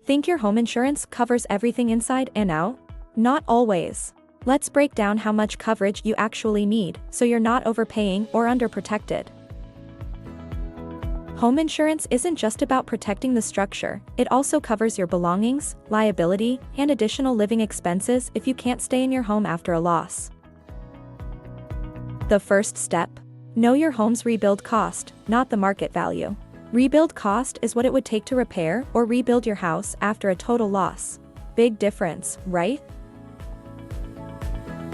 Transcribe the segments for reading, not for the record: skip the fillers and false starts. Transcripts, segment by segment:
Think your home insurance covers everything inside and out? Not always. Let's break down how much coverage you actually need, so you're not overpaying or underprotected. Home insurance isn't just about protecting the structure, it also covers your belongings, liability, and additional living expenses if you can't stay in your home after a loss. The first step: know your home's rebuild cost, not the market value. Rebuild cost is what it would take to repair or rebuild your house after a total loss. Big difference, right?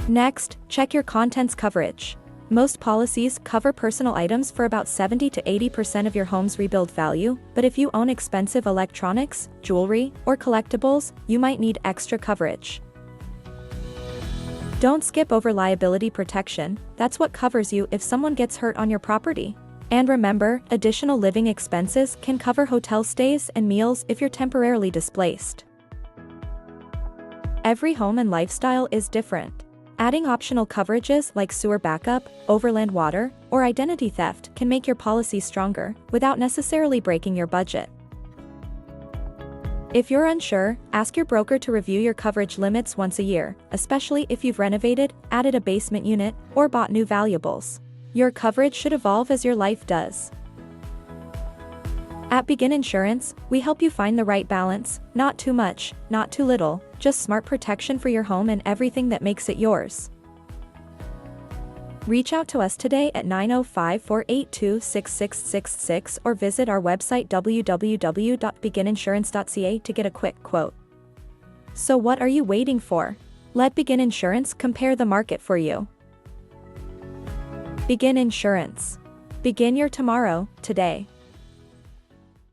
Next, check your contents coverage. Most policies cover personal items for about 70 to 80% of your home's rebuild value, but if you own expensive electronics, jewelry, or collectibles, you might need extra coverage. Don't skip over liability protection, that's what covers you if someone gets hurt on your property. And remember, additional living expenses can cover hotel stays and meals if you're temporarily displaced. Every home and lifestyle is different. Adding optional coverages like sewer backup, overland water, or identity theft can make your policy stronger, without necessarily breaking your budget. If you're unsure, ask your broker to review your coverage limits once a year, especially if you've renovated, added a basement unit, or bought new valuables. Your coverage should evolve as your life does. At Begin Insurance, we help you find the right balance, not too much, not too little, just smart protection for your home and everything that makes it yours. Reach out to us today at 905-482-6666 or visit our website www.begininsurance.ca to get a quick quote. So what are you waiting for? Let Begin Insurance compare the market for you. Begin Insurance. Begin your tomorrow, today.